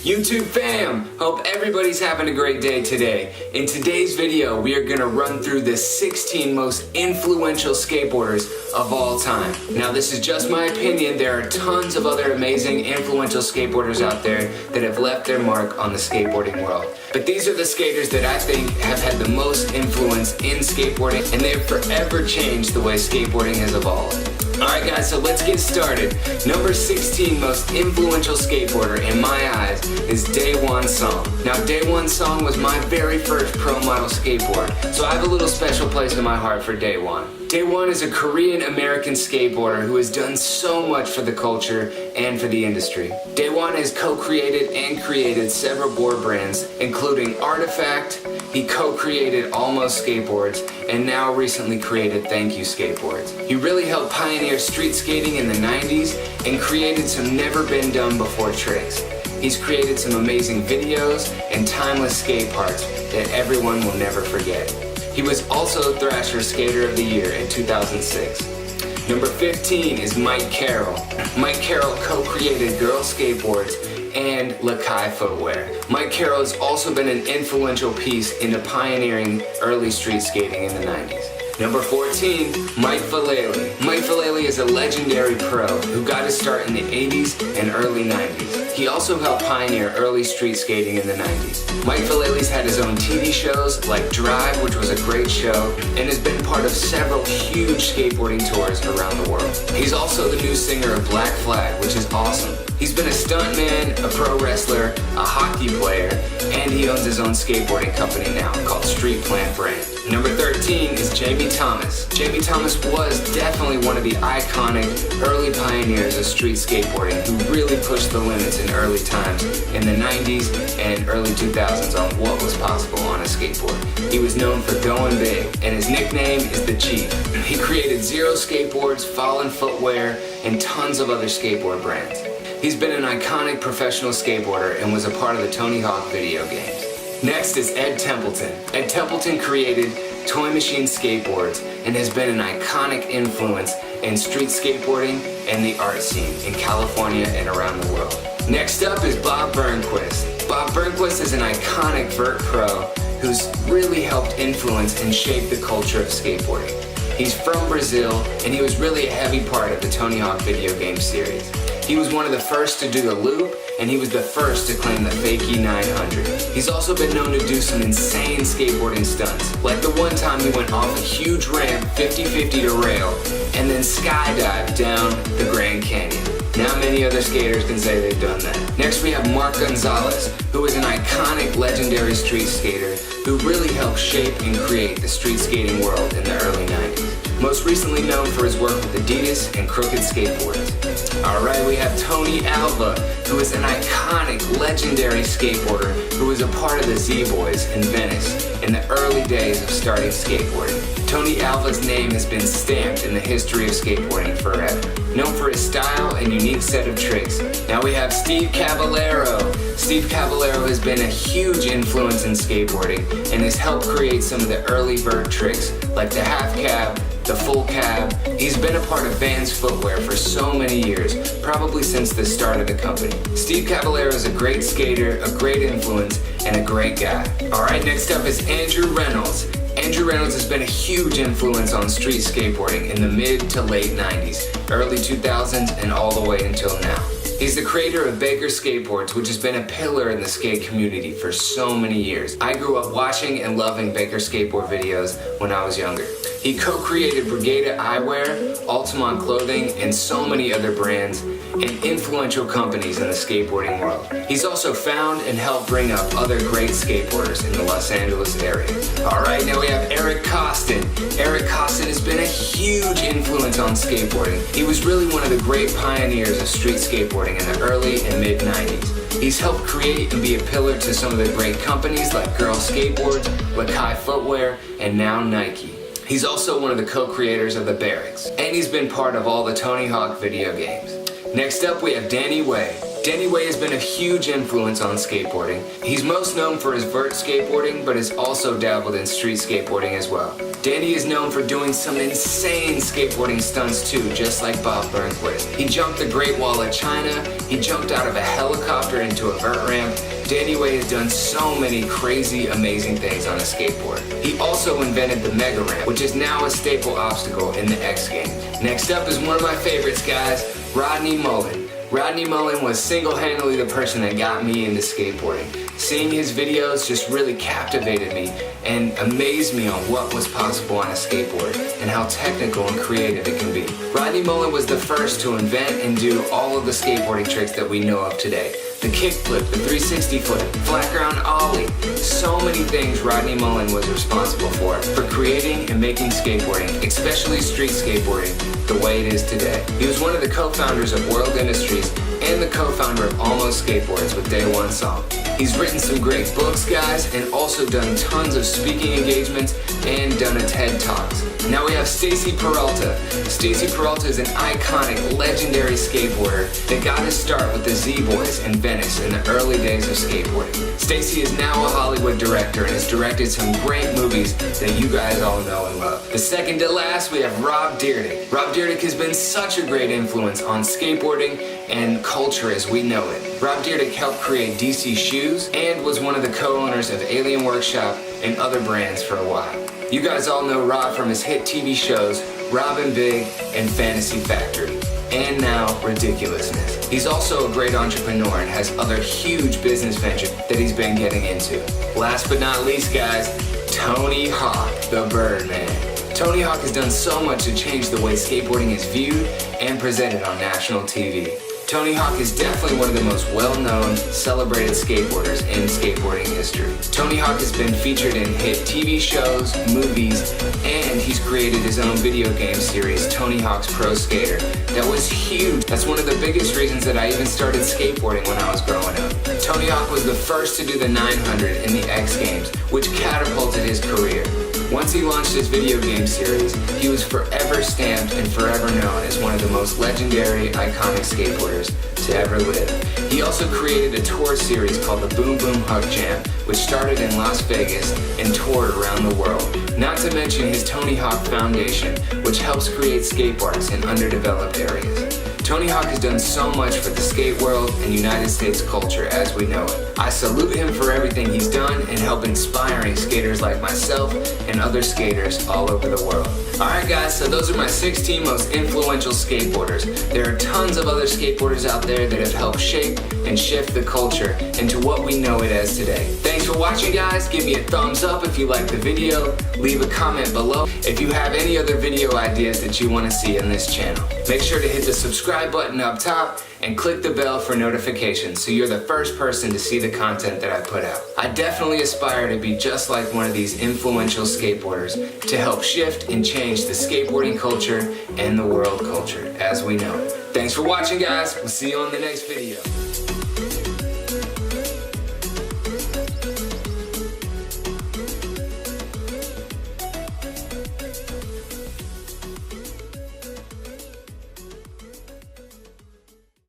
YouTube fam, hope everybody's having a great day today. In today's video, we are gonna run through the 16 most influential skateboarders of all time. Now this is just my opinion, there are tons of other amazing influential skateboarders out there that have left their mark on the skateboarding world. But these are the skaters that I think have had the most influence in skateboarding, and they have forever changed the way skateboarding has evolved. Alright guys, so let's get started. Number 16 most influential skateboarder in my eyes is DAEWON Song. Now DAEWON Song was my very first pro model skateboard, so I have a little special place in my heart for DAEWON. DAEWON is a Korean-American skateboarder who has done so much for the culture and for the industry. DAEWON has co-created and created several board brands, including Artifact. He co-created Almost Skateboards, and now recently created Thank You Skateboards. He really helped pioneer street skating in the 90s and created some never-been-done-before tricks. He's created some amazing videos and timeless skate parts that everyone will never forget. He was also Thrasher Skater of the Year in 2006. Number 15 is Mike Carroll. Mike Carroll co-created Girl Skateboards and Lakai Footwear. Mike Carroll has also been an influential piece into pioneering early street skating in the 90s. Number 14, Mike VALLELY. Mike VALLELY is a legendary pro who got his start in the 80s and early 90s. He also helped pioneer early street skating in the 90s. Mike VALLELY's had his own TV shows like Drive, which was a great show, and has been part of several huge skateboarding tours around the world. He's also the new singer of Black Flag, which is awesome. He's been a stuntman, a pro wrestler, a hockey player, and he owns his own skateboarding company now called Street Plant Brand. Number 13 is Jamie Thomas. Jamie Thomas was definitely one of the iconic early pioneers of street skateboarding who really pushed the limits in early times in the 90s and early 2000s on what was possible on a skateboard. He was known for going big, and his nickname is the Chief. He created Zero Skateboards, Fallen Footwear, and tons of other skateboard brands. He's been an iconic professional skateboarder and was a part of the Tony Hawk video games. Next is Ed Templeton. Ed Templeton created Toy Machine Skateboards and has been an iconic influence in street skateboarding and the art scene in California and around the world. Next up is Bob Burnquist. Bob Burnquist is an iconic vert pro who's really helped influence and shape the culture of skateboarding. He's from Brazil, and he was really a heavy part of the Tony Hawk video game series. He was one of the first to do the loop, and he was the first to claim the Fakie 900. He's also been known to do some insane skateboarding stunts, like the one time he went off a huge ramp 50-50 to rail, and then skydived down the Grand Canyon. Not many other skaters can say they've done that. Next we have Mark Gonzalez, who is an iconic legendary street skater who really helped shape and create the street skating world in the early 90s. Most recently known for his work with Adidas and Crooked Skateboards. Alright, we have Tony Alva, who is an iconic, legendary skateboarder who was a part of the Z-Boys in Venice in the early days of starting skateboarding. Tony Alva's name has been stamped in the history of skateboarding forever. Known for his style and unique set of tricks. Now we have Steve Caballero. Steve Caballero has been a huge influence in skateboarding and has helped create some of the early vert tricks like the half cab, the full cab. He's been a part of Vans footwear for so many years, probably since the start of the company. Steve Caballero is a great skater, a great influence, and a great guy. Alright, next up is Andrew Reynolds. Andrew Reynolds has been a huge influence on street skateboarding in the mid to late 90s, early 2000s, and all the way until now. He's the creator of Baker Skateboards, which has been a pillar in the skate community for so many years. I grew up watching and loving Baker skateboard videos when I was younger. He co-created Brigada Eyewear, Altamont Clothing, and so many other brands and influential companies in the skateboarding world. He's also found and helped bring up other great skateboarders in the Los Angeles area. Alright, now we have Eric Koston. Eric Koston has been a huge influence on skateboarding. He was really one of the great pioneers of street skateboarding in the early and mid 90s. He's helped create and be a pillar to some of the great companies like Girl Skateboards, Lakai Footwear, and now Nike. He's also one of the co-creators of the Barracks, and he's been part of all the Tony Hawk video games. Next up we have Danny Way. Danny Way has been a huge influence on skateboarding. He's most known for his vert skateboarding, but has also dabbled in street skateboarding as well. Danny is known for doing some insane skateboarding stunts too, just like Bob Burnquist. He jumped the Great Wall of China, he jumped out of a helicopter into a vert ramp. Danny Way has done so many crazy, amazing things on a skateboard. He also invented the Mega Ramp, which is now a staple obstacle in the X Games. Next up is one of my favorites, guys, Rodney Mullen. Rodney Mullen was single-handedly the person that got me into skateboarding. Seeing his videos just really captivated me and amazed me on what was possible on a skateboard and how technical and creative it can be. Rodney Mullen was the first to invent and do all of the skateboarding tricks that we know of today. The kickflip, the 360 flip, flat ground ollie. So many things Rodney Mullen was responsible for creating and making skateboarding, especially street skateboarding, the way it is today. He was one of the co-founders of World Industries and the co-founder of Almost Skateboards with DAEWON song. He's written some great books, guys, and also done tons of speaking engagements and done a TED Talks. Now we have STACEY Peralta. STACEY Peralta is an iconic, legendary skateboarder that got his start with the Z-Boys in Venice in the early days of skateboarding. STACEY is now a Hollywood director and has directed some great movies that you guys all know and love. The second to last, we have Rob Dyrdek. Rob Dyrdek has been such a great influence on skateboarding and culture as we know it. Rob Dyrdek helped create DC Shoes and was one of the co-owners of Alien Workshop and other brands for a while. You guys all know Rob from his hit TV shows Robin Big and Fantasy Factory, and now Ridiculousness. He's also a great entrepreneur and has other huge business ventures that he's been getting into. Last but not least, guys, Tony Hawk, the Birdman. Tony Hawk has done so much to change the way skateboarding is viewed and presented on national TV. Tony Hawk is definitely one of the most well-known, celebrated skateboarders in skateboarding history. Tony Hawk has been featured in hit TV shows, movies, and he's created his own video game series, Tony Hawk's Pro Skater, that was huge. That's one of the biggest reasons that I even started skateboarding when I was growing up. Tony Hawk was the first to do the 900 in the X Games, which catapulted his career. Once he launched his video game series, he was forever stamped and forever known as one of the most legendary, iconic skateboarders to ever live. He also created a tour series called the Boom Boom Hug Jam, which started in Las Vegas and toured around the world. Not to mention his Tony Hawk Foundation, which helps create skate parks in underdeveloped areas. Tony Hawk has done so much for the skate world and United States culture as we know it. I salute him for everything he's done and help inspiring skaters like myself and other skaters all over the world. Alright guys, so those are my 16 most influential skateboarders. There are tons of other skateboarders out there that have helped shape and shift the culture into what we know it as today. Thanks for watching, guys. Give me a thumbs up if you liked the video. Leave a comment below if you have any other video ideas that you want to see on this channel. Make sure to hit the subscribe button up top and click the bell for notifications so you're the first person to see the content that I put out. I definitely aspire to be just like one of these influential skateboarders to help shift and change the skateboarding culture and the world culture as we know it. Thanks for watching, guys. We'll see you on the next video.